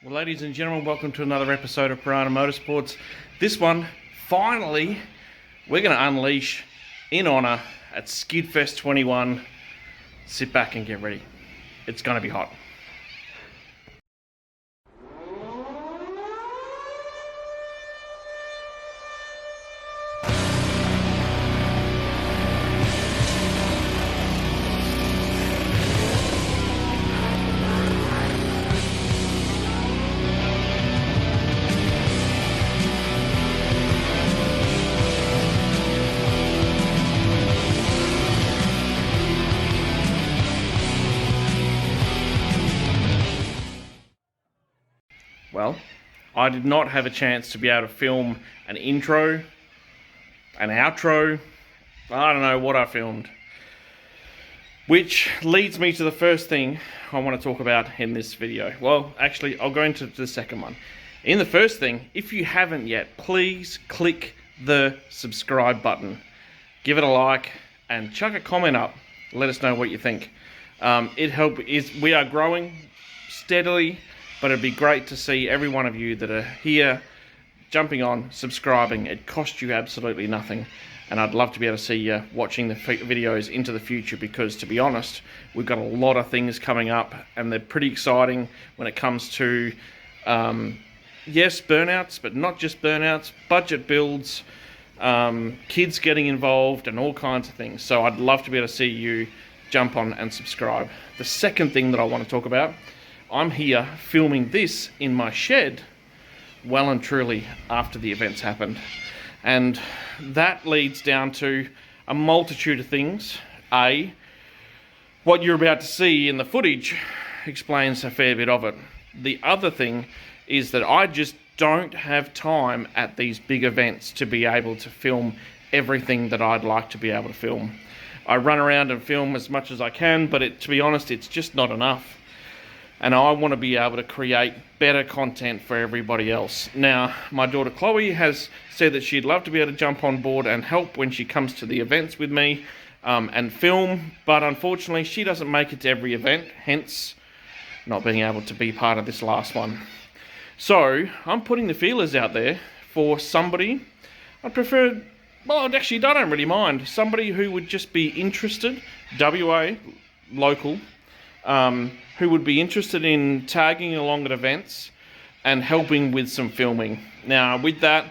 Well, ladies and gentlemen, welcome to another episode of Porana Motorsports. This one, finally, we're going to unleash in honour at SKIDFEST 21. Sit back and get ready. It's going to be hot. Well, I did not have a chance to be able to film an intro, an outro, I don't know what I filmed. Which leads me to the first thing I want to talk about in this video. Well, actually, I'll go into the second one. In the first thing, if you haven't yet, please click the subscribe button. Give it a like and chuck a comment up. Let us know what you think. We are growing steadily. But it'd be great to see every one of you that are here, jumping on, subscribing. It costs you absolutely nothing. And I'd love to be able to see you watching the videos into the future because, to be honest, we've got a lot of things coming up and they're pretty exciting when it comes to, yes, burnouts, but not just burnouts, budget builds, kids getting involved and all kinds of things. So I'd love to be able to see you jump on and subscribe. The second thing that I want to talk about, I'm here filming this in my shed well and truly after the events happened. And that leads down to a multitude of things. A, what you're about to see in the footage explains a fair bit of it. The other thing is that I just don't have time at these big events to be able to film everything that I'd like to be able to film. I run around and film as much as I can, but to be honest, it's just not enough. And I want to be able to create better content for everybody else. Now, my daughter Chloe has said that she'd love to be able to jump on board and help when she comes to the events with me and film, but unfortunately she doesn't make it to every event, hence not being able to be part of this last one. So, I'm putting the feelers out there for somebody. I prefer, well, actually I don't really mind, somebody who would just be interested, WA, local, who would be interested in tagging along at events and helping with some filming. Now, with that,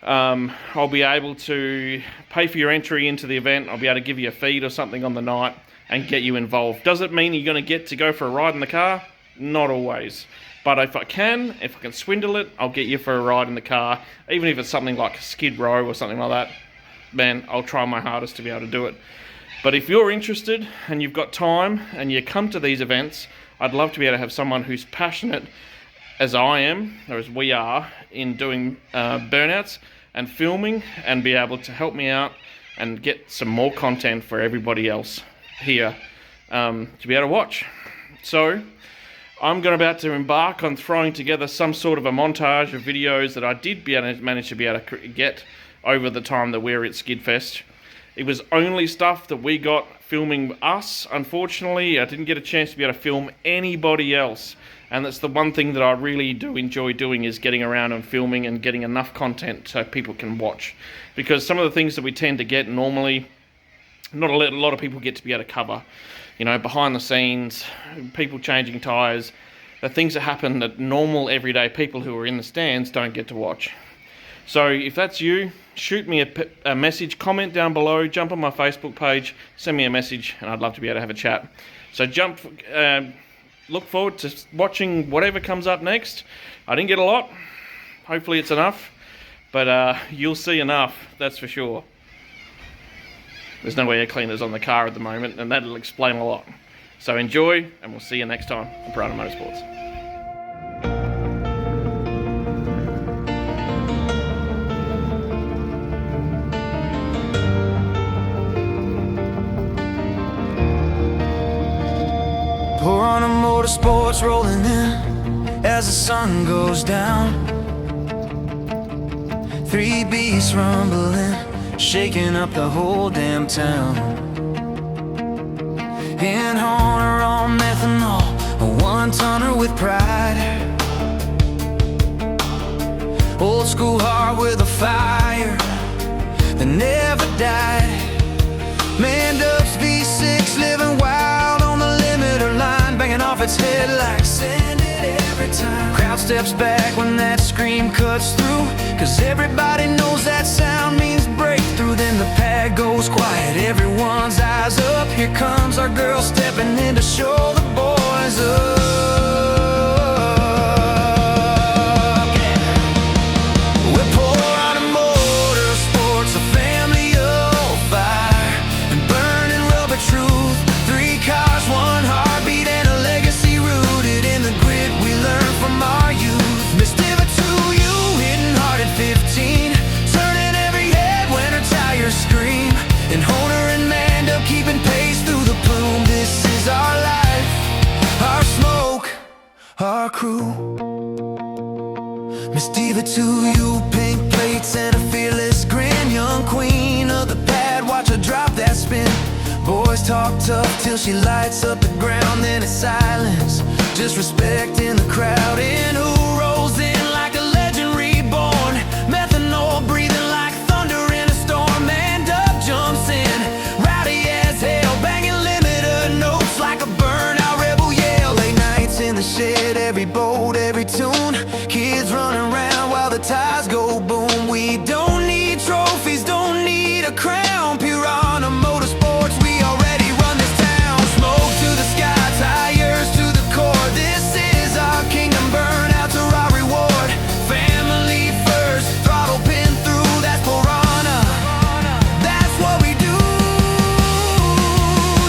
I'll be able to pay for your entry into the event. I'll be able to give you a feed or something on the night and get you involved. Does it mean you're going to get to go for a ride in the car? Not always. But if I can swindle it, I'll get you for a ride in the car. Even if it's something like a SkidRow or something like that, man, I'll try my hardest to be able to do it. But if you're interested and you've got time and you come to these events, I'd love to be able to have someone who's passionate as I am, or as we are, in doing burnouts and filming and be able to help me out and get some more content for everybody else here to be able to watch. So I'm about to embark on throwing together some sort of a montage of videos that I did manage to be able to get over the time that we're at SKIDFEST. It was only stuff that we got filming us. Unfortunately, I didn't get a chance to be able to film anybody else. And that's the one thing that I really do enjoy doing, is getting around and filming and getting enough content so people can watch. Because some of the things that we tend to get normally, not a lot of people get to be able to cover. You know, behind the scenes, people changing tyres, the things that happen that normal everyday people who are in the stands don't get to watch. So if that's you, shoot me a message, comment down below, jump on my Facebook page, send me a message, and I'd love to be able to have a chat. So look forward to watching whatever comes up next. I didn't get a lot. Hopefully it's enough. But you'll see enough, that's for sure. There's no air cleaners on the car at the moment, and that'll explain a lot. So enjoy, and we'll see you next time on Porana Motorsports. Porana Motorsports rolling in as the sun goes down. 3 beasts rumbling, shaking up the whole damn town. INHONOUR on methanol, a 1-tonner with pride. Old school heart with a fire that never died. Man Dub's V6 living wild on the limiter line, banging off its head like sand it every time. Crowd steps back when that scream cuts through, cause everybody knows that sound means breakthrough. Then the pad goes quiet, everyone's eyes up. Here comes our girl stepping in to show the boys up. We're Porana Motorsports, a family of fire and burning rubber truth. 3 cars, 1 heartbeat, and a legacy rooted in the grit we learned from our youth. Missed it to you, hitting hard at 15, turning every head when her tires scream. INHONOUR and man up, keeping pace through the plume. This is our life, our smoke, our crew. Miss Diva to you, pink plates and a fearless grin. Young queen of the pad, watch her drop that spin. Boys talk tough till she lights up the ground, then it's silence, just respecting the crowd. And who rolls in like a legend reborn, methanol breathing like thunder in a storm. Man Dub jumps in, rowdy as hell, banging limiter notes like a burnout rebel yell. Late nights in the shed, every bolt, every tune, kids running around while the tires go boom. We don't need trophies, don't need a crown. Porana Motorsports, we already run this town. Smoke to the sky, tires to the core. This is our kingdom, burnout to our reward. Family first, throttle pin through, that's Porana. That's what we do.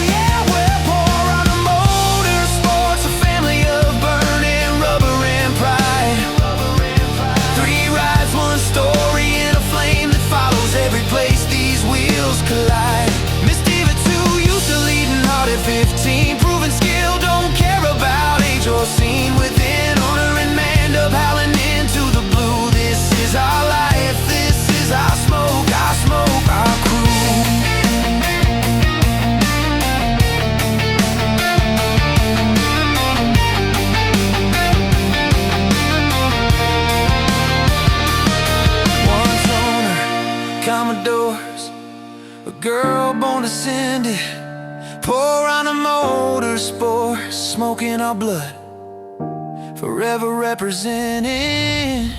Yeah, we're Porana Motorsports, a family of burning rubber and pride. 3 rides, 1 story, and a flame that follows every place these wheels collide. Miss Diva too, used to leading hard at 15, proving skill, don't care about age or scene. With INHONOUR and man up, howling into the blue. This is our life, this is our smoke, our crew. Once owner, Commodores, a girl born to send it. Porana Motorsports, smoking our blood, forever representing.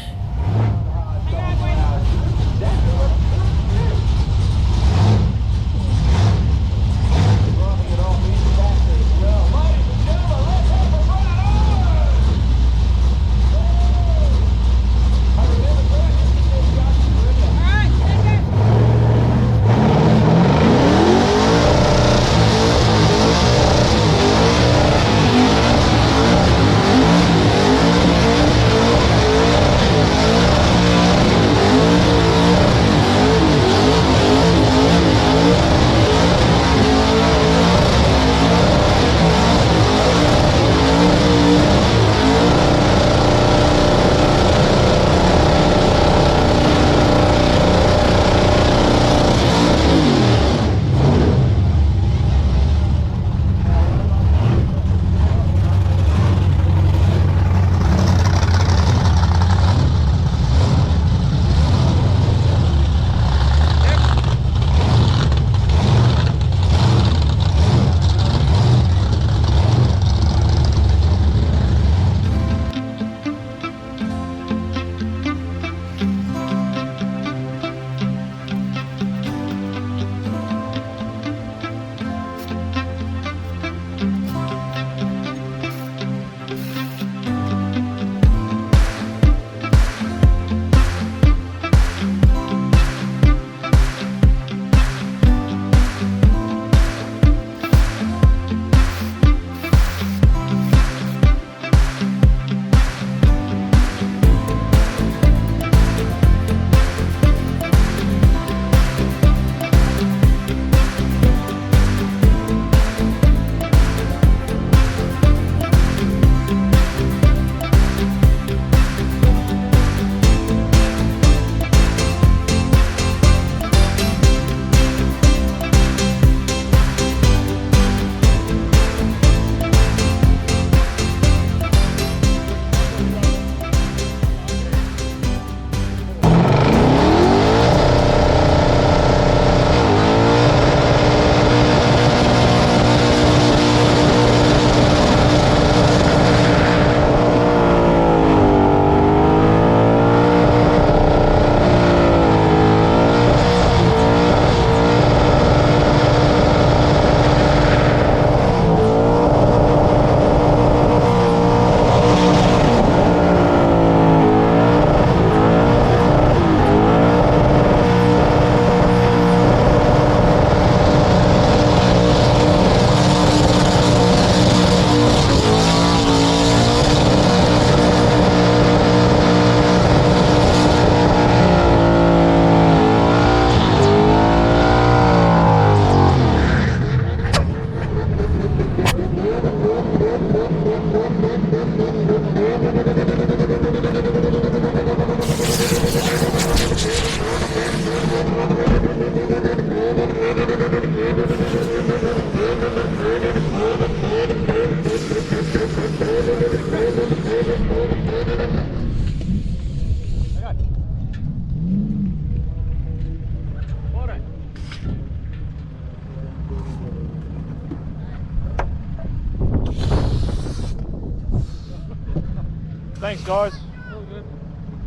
Thanks, guys. All good.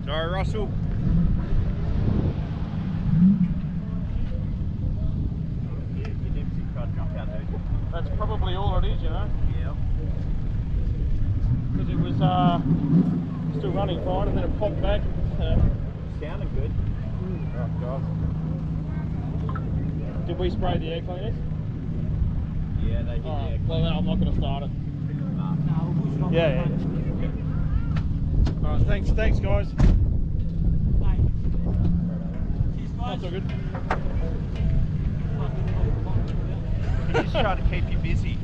Sorry, Russell. That's probably all it is, you know? Yeah. Because it was still running fine and then it popped back. Sounding good. Oh, God. Did we spray the air cleaners? Yeah, they did. Oh, well, then I'm not going to start it. No, Yeah. Alright, thanks guys. That's all good. He's just trying to keep you busy.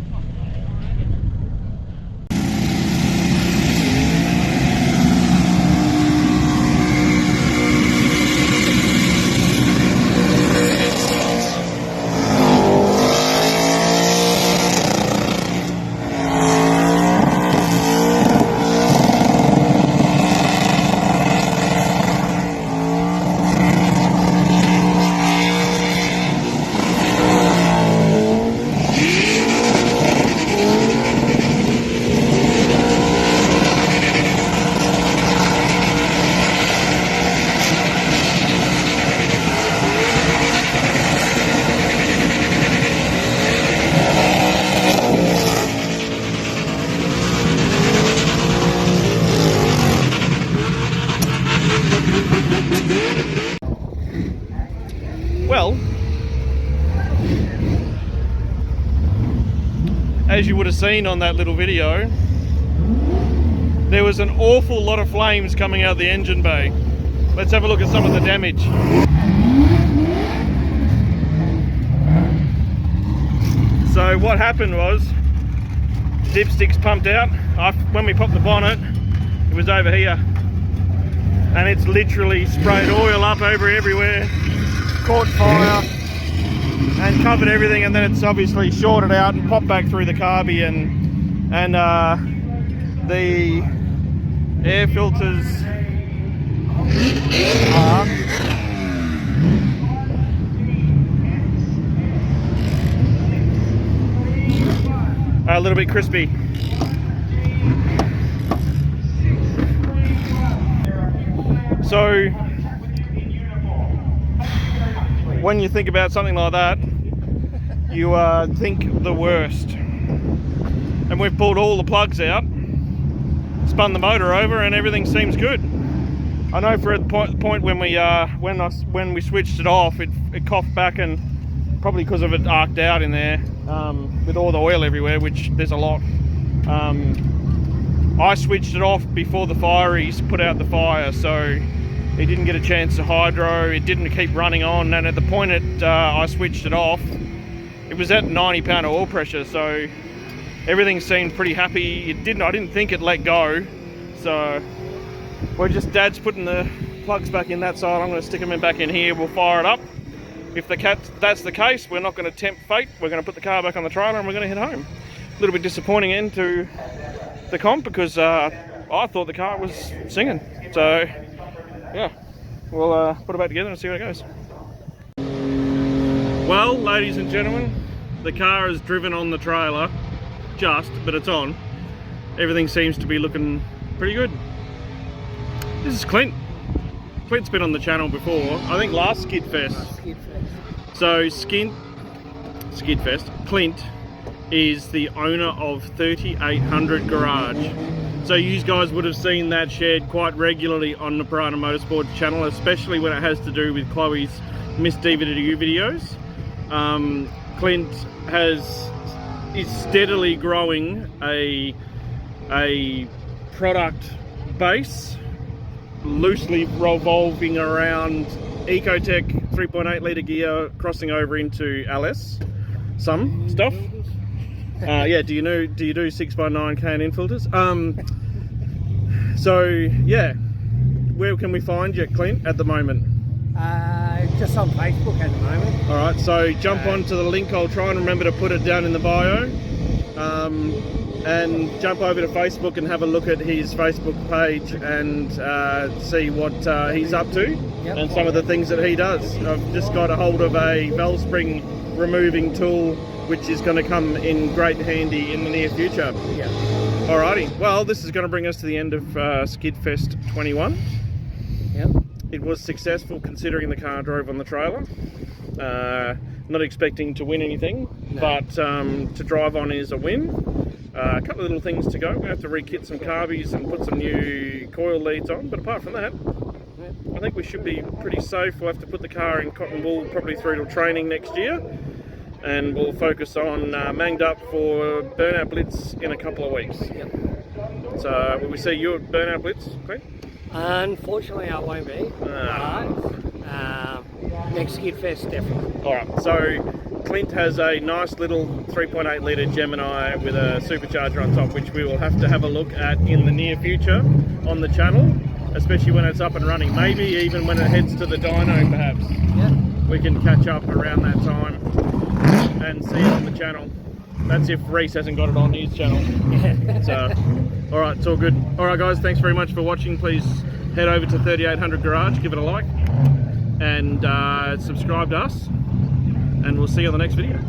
Well, as you would have seen on that little video, there was an awful lot of flames coming out of the engine bay. Let's have a look at some of the damage. So what happened was, dipsticks pumped out. When we popped the bonnet, it was over here. And it's literally sprayed oil up over everywhere, caught fire, and covered everything, and then it's obviously shorted out and popped back through the carby, and the air filters are a little bit crispy. So when you think about something like that, you think the worst. And we've pulled all the plugs out, spun the motor over, and everything seems good. I know for the point when we switched it off, it coughed back, and probably because of it arced out in there with all the oil everywhere, which there's a lot. I switched it off before the fireys put out the fire, so it didn't get a chance to hydro, it didn't keep running on, and at the point I switched it off, it was at 90 pound of oil pressure, so everything seemed pretty happy. I didn't think it let go, so Dad's putting the plugs back in that side. I'm going to stick them back in here, we'll fire it up. If that's the case, we're not going to tempt fate, we're going to put the car back on the trailer and we're going to head home. A little bit disappointing end to the comp because I thought the car was singing, so yeah, we'll put it back together and see where it goes. Well, ladies and gentlemen, the car is driven on the trailer, but it's on. Everything seems to be looking pretty good. This is Clint. Clint's been on the channel before, I think last SKIDFEST. So SKIDFEST, Clint is the owner of 3800 Garage. So you guys would have seen that shared quite regularly on the Porana Motorsports channel, especially when it has to do with Chloe's Miss DVD videos. Clint is steadily growing a product base, loosely revolving around Ecotech 3.8 litre gear, crossing over into LS, some stuff. Yeah, do you do 6x9 K&N filters? So yeah, where can we find you, Clint, at the moment? Just on Facebook at the moment. All right, so jump onto the link. I'll try and remember to put it down in the bio. And jump over to Facebook and have a look at his Facebook page and see what he's up to, and some of the things that he does. I've just got a hold of a valve spring removing tool, which is going to come in great handy in the near future. Yeah. Alrighty, well, this is going to bring us to the end of SKIDFest 21. Yep. It was successful considering the car drove on the trailer. Not expecting to win anything, No. but to drive on is a win. A couple of little things to go. We have to re-kit some carbies and put some new coil leads on, but apart from that, I think we should be pretty safe. We'll have to put the car in cotton wool probably through to training next year, and we'll focus on manged up for Burnout Blitz in a couple of weeks. Yep. So will we see you at Burnout Blitz, Clint? Unfortunately, I won't be. Next SkidFest, definitely. Alright, so Clint has a nice little 3.8 litre Gemini with a supercharger on top, which we will have to have a look at in the near future on the channel, especially when it's up and running. Maybe even when it heads to the dyno, perhaps. Yep. We can catch up around that time and see it on the channel. That's if Reese hasn't got it on his channel. So, alright, it's all good. Alright guys, thanks very much for watching. Please head over to 3800 Garage, give it a like, and subscribe to us, and we'll see you on the next video.